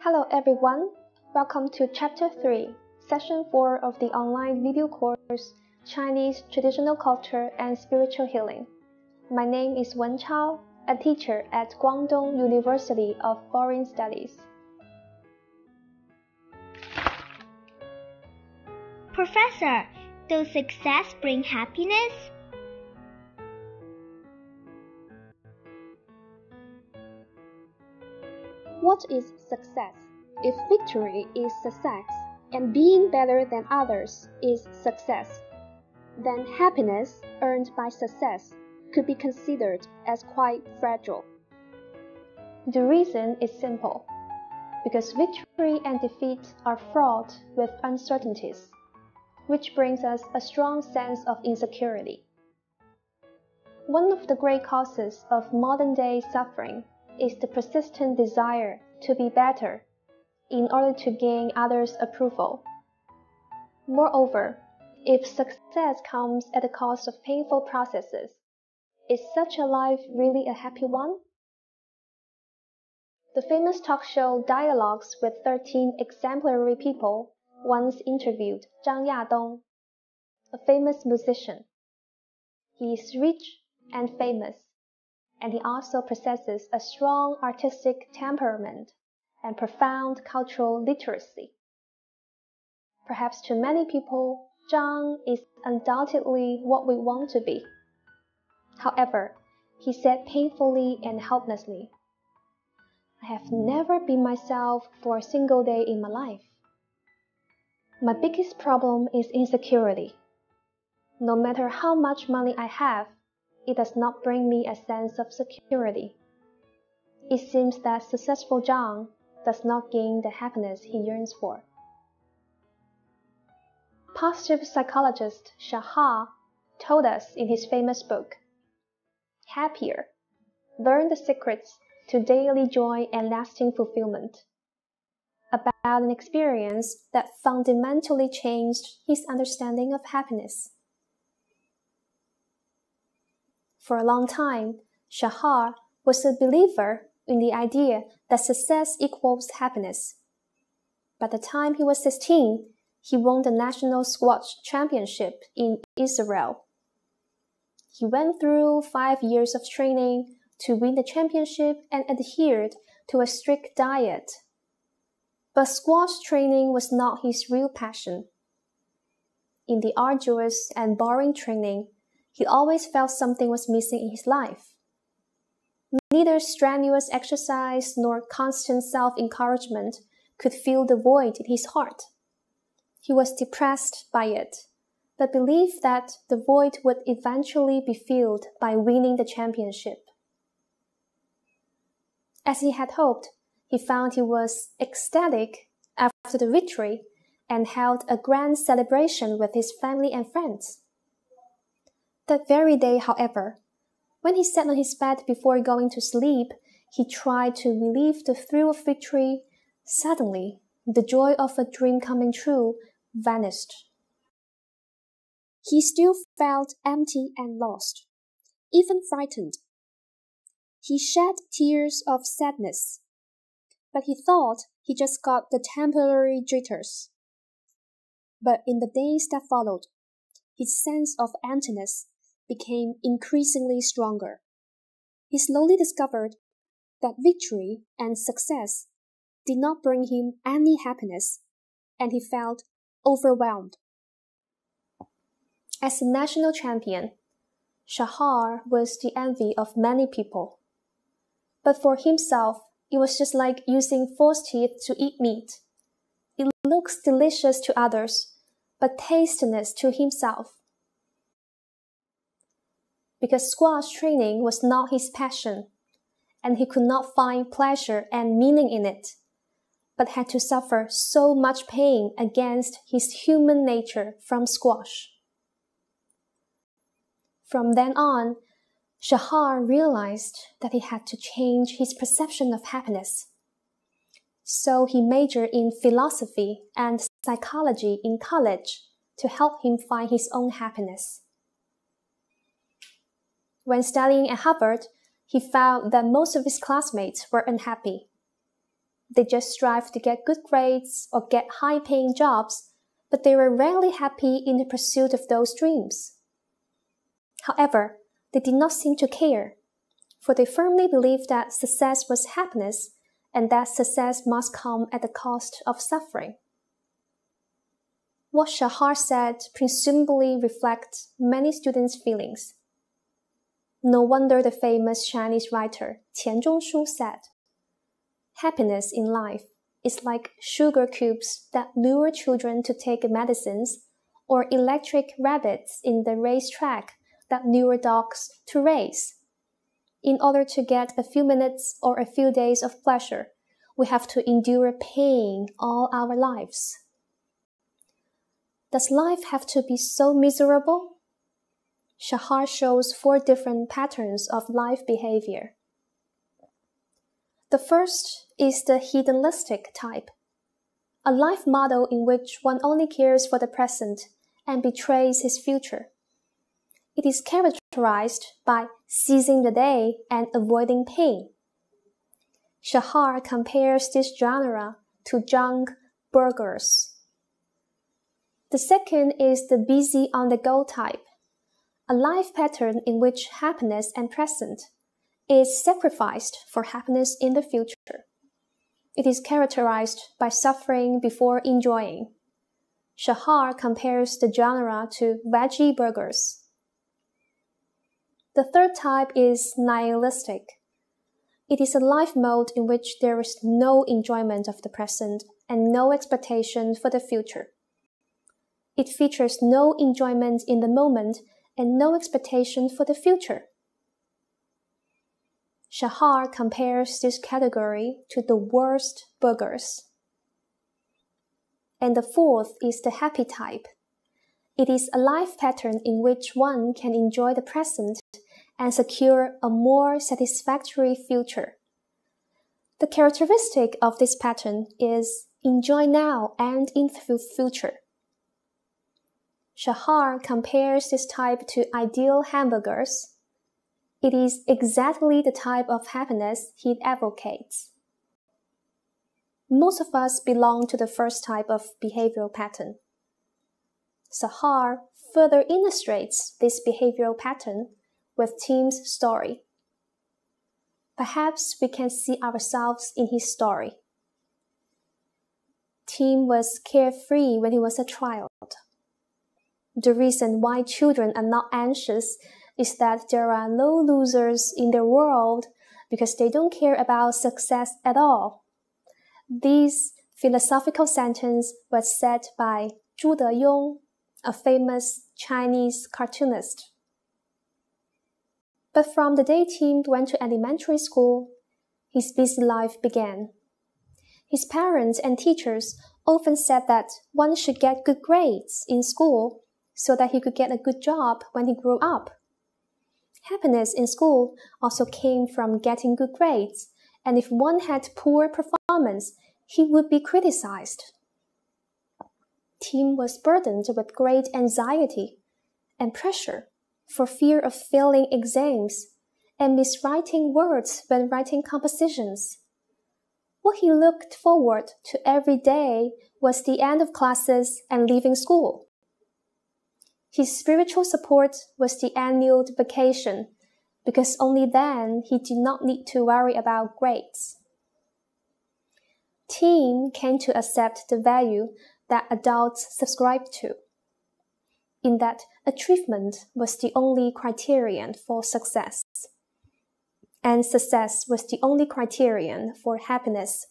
Hello everyone, welcome to Chapter 3, Session 4 of the online video course, Chinese Traditional Culture and Spiritual Healing. My name is Wen Chao, a teacher at Guangdong University of Foreign Studies. Professor, does success bring happiness? What is success? If victory is success, and being better than others is success, then happiness earned by success could be considered as quite fragile. The reason is simple, because victory and defeat are fraught with uncertainties, which brings us a strong sense of insecurity. One of the great causes of modern-day suffering is the persistent desire to be better in order to gain others' approval. Moreover, if success comes at the cost of painful processes, is such a life really a happy one? The famous talk show Dialogues with 13 Exemplary People once interviewed Zhang Yadong, a famous musician. He is rich and famous, and he also possesses a strong artistic temperament and profound cultural literacy. Perhaps to many people, Zhang is undoubtedly what we want to be. However, he said painfully and helplessly, "I have never been myself for a single day in my life. My biggest problem is insecurity. No matter how much money I have, it does not bring me a sense of security. It seems that successful Zhang does not gain the happiness he yearns for." Positive psychologist Shahar told us in his famous book, "Happier, Learn the Secrets to Daily Joy and Lasting Fulfillment," about an experience that fundamentally changed his understanding of happiness. For a long time, Shahar was a believer in the idea that success equals happiness. By the time he was 16, he won the National Squash Championship in Israel. He went through 5 years of training to win the championship and adhered to a strict diet. But squash training was not his real passion. In the arduous and boring training, he always felt something was missing in his life. Neither strenuous exercise nor constant self-encouragement could fill the void in his heart. He was depressed by it, but believed that the void would eventually be filled by winning the championship. As he had hoped, he found he was ecstatic after the victory and held a grand celebration with his family and friends. That very day, however, when he sat on his bed before going to sleep, he tried to relieve the thrill of victory. Suddenly, the joy of a dream coming true vanished. He still felt empty and lost, even frightened. He shed tears of sadness, but he thought he just got the temporary jitters. But in the days that followed, his sense of emptiness became increasingly stronger. He slowly discovered that victory and success did not bring him any happiness, and he felt overwhelmed. As a national champion, Shahar was the envy of many people. But for himself, it was just like using false teeth to eat meat. It looks delicious to others, but tasteless to himself. Because squash training was not his passion, and he could not find pleasure and meaning in it, but had to suffer so much pain against his human nature from squash. From then on, Shahar realized that he had to change his perception of happiness. So he majored in philosophy and psychology in college to help him find his own happiness. when studying at Harvard, he found that most of his classmates were unhappy. They just strived to get good grades or get high-paying jobs, but they were rarely happy in the pursuit of those dreams. However, they did not seem to care, for they firmly believed that success was happiness and that success must come at the cost of suffering. What Shahar said presumably reflects many students' feelings. No wonder the famous Chinese writer Qian Zhongshu said, "Happiness in life is like sugar cubes that lure children to take medicines, or electric rabbits in the racetrack that lure dogs to race. In order to get a few minutes or a few days of pleasure, we have to endure pain all our lives." Does life have to be so miserable? Shahar shows 4 different patterns of life behavior. The first is the hedonistic type, a life model in which one only cares for the present and betrays his future. It is characterized by seizing the day and avoiding pain. Shahar compares this genre to junk burgers. The second is the busy on-the-go type, a life pattern in which happiness and present is sacrificed for happiness in the future. It is characterized by suffering before enjoying. Shahar compares the genre to veggie burgers. The third type is nihilistic. It is a life mode in which there is no enjoyment of the present and no expectation for the future. It features no enjoyment in the moment and no expectation for the future. Shahar compares this category to the worst burgers. And the fourth is the happy type. It is a life pattern in which one can enjoy the present and secure a more satisfactory future. The characteristic of this pattern is enjoy now and in the future. Shahar compares this type to ideal hamburgers. It is exactly the type of happiness he advocates. Most of us belong to the first type of behavioral pattern. Shahar further illustrates this behavioral pattern with Tim's story. Perhaps we can see ourselves in his story. Tim was carefree when he was a child. The reason why children are not anxious is that there are no losers in their world because they don't care about success at all. This philosophical sentence was said by Zhu Deyong, a famous Chinese cartoonist. But from the day Tim went to elementary school, his busy life began. His parents and teachers often said that one should get good grades in school so that he could get a good job when he grew up. Happiness in school also came from getting good grades, and if one had poor performance, he would be criticized. Tim was burdened with great anxiety and pressure for fear of failing exams and miswriting words when writing compositions. What he looked forward to every day was the end of classes and leaving school. His spiritual support was the annual vacation, because only then he did not need to worry about grades. Tim came to accept the value that adults subscribed to, in that achievement was the only criterion for success, and success was the only criterion for happiness.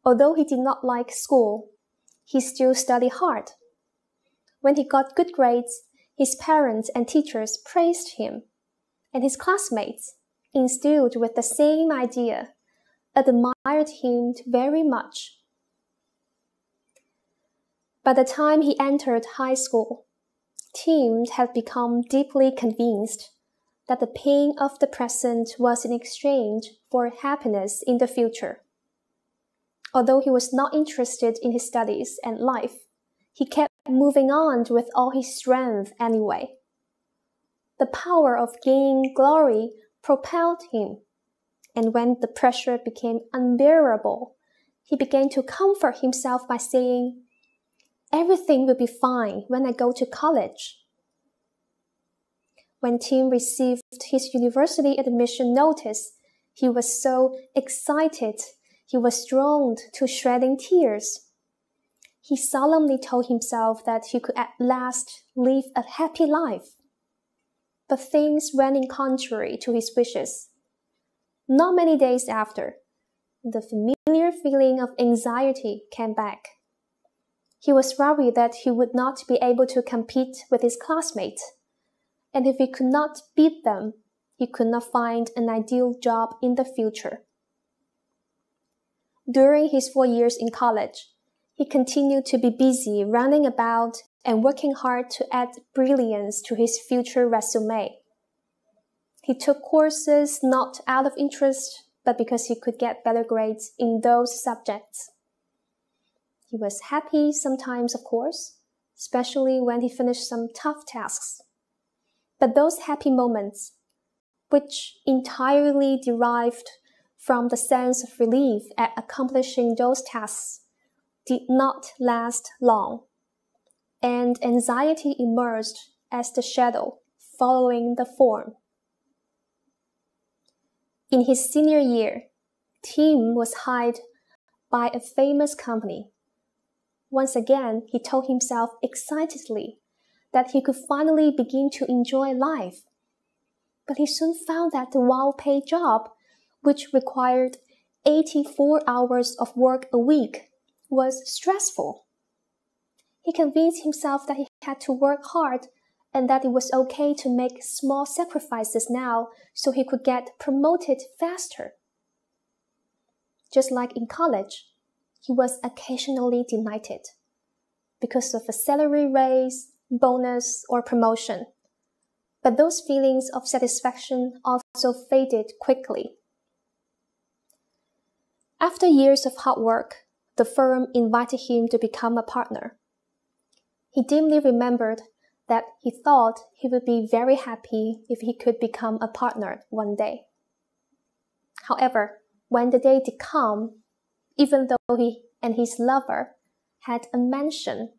Although he did not like school, he still studied hard. When he got good grades, his parents and teachers praised him, and his classmates, instilled with the same idea, admired him very much. By the time he entered high school, Tim had become deeply convinced that the pain of the present was in exchange for happiness in the future. Although he was not interested in his studies and life, he kept moving on with all his strength anyway. the power of gaining glory propelled him, and when the pressure became unbearable, he began to comfort himself by saying, "Everything will be fine when I go to college." When Tim received his university admission notice, he was so excited, he was drawn to shedding tears. He solemnly told himself that he could at last live a happy life. But things went in contrary to his wishes. Not many days after, the familiar feeling of anxiety came back. He was worried that he would not be able to compete with his classmates, and if he could not beat them, he could not find an ideal job in the future. During his 4 years in college, he continued to be busy running about and working hard to add brilliance to his future resume. He took courses not out of interest, but because he could get better grades in those subjects. He was happy sometimes, of course, especially when he finished some tough tasks. But those happy moments, which entirely derived from the sense of relief at accomplishing those tasks, did not last long, and anxiety emerged as the shadow following the form. In his senior year, Tim was hired by a famous company. Once again, he told himself excitedly that he could finally begin to enjoy life. But he soon found that the well-paid job, which required 84 hours of work a week, was stressful. He convinced himself that he had to work hard and that it was okay to make small sacrifices now so he could get promoted faster. Just like in college, he was occasionally denied it because of a salary raise, bonus, or promotion. But those feelings of satisfaction also faded quickly. After years of hard work, the firm invited him to become a partner. He dimly remembered that he thought he would be very happy if he could become a partner one day. However, when the day did come, even though he and his lover had a mansion,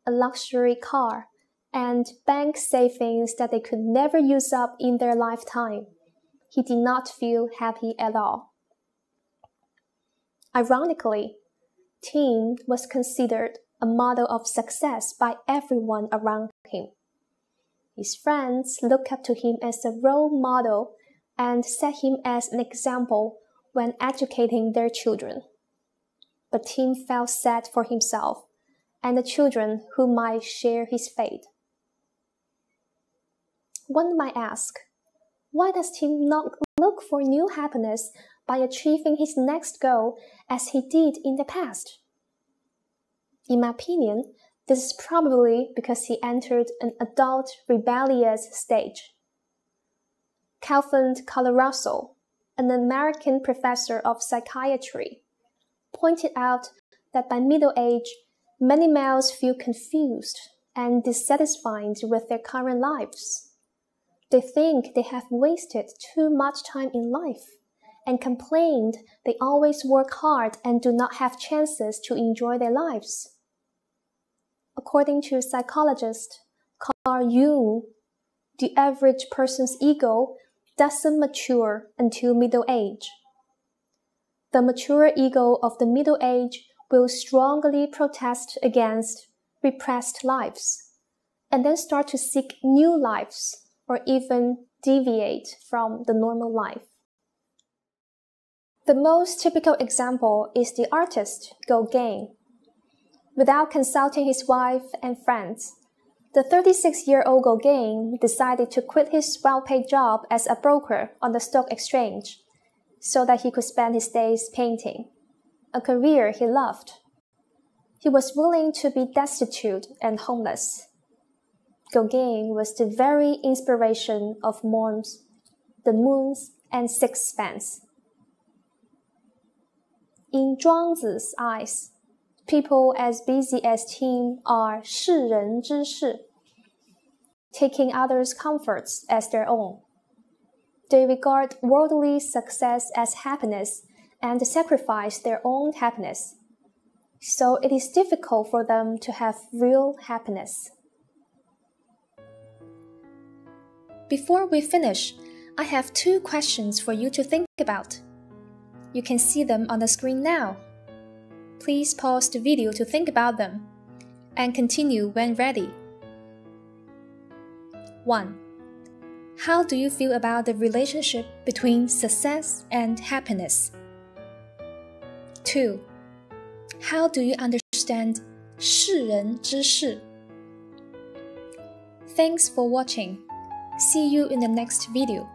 a luxury car, and bank savings that they could never use up in their lifetime, he did not feel happy at all. Ironically, Tim was considered a model of success by everyone around him. His friends looked up to him as a role model and set him as an example when educating their children. But Tim felt sad for himself and the children who might share his fate. One might ask, why does Tim not look for new happiness by achieving his next goal as he did in the past? In my opinion, this is probably because he entered an adult rebellious stage. Calvin Colorado, an American professor of psychiatry, pointed out that by middle age, many males feel confused and dissatisfied with their current lives. They think they have wasted too much time in life and complained they always work hard and do not have chances to enjoy their lives. According to psychologist Carl Jung, the average person's ego doesn't mature until middle age. The mature ego of the middle age will strongly protest against repressed lives, and then start to seek new lives or even deviate from the normal life. The most typical example is the artist Gauguin. Without consulting his wife and friends, the 36-year-old Gauguin decided to quit his well-paid job as a broker on the stock exchange so that he could spend his days painting, a career he loved. He was willing to be destitute and homeless. Gauguin was the very inspiration of Moons, the Moons, and Sixpence. In Zhuangzi's eyes, people as busy as Tim are 世人之事. taking others' comforts as their own. They regard worldly success as happiness and sacrifice their own happiness. So it is difficult for them to have real happiness. Before we finish, I have 2 questions for you to think about. You can see them on the screen now. Please pause the video to think about them, and continue when ready. 1. How do you feel about the relationship between success and happiness? 2. How do you understand 世人之事? Thanks for watching. See you in the next video.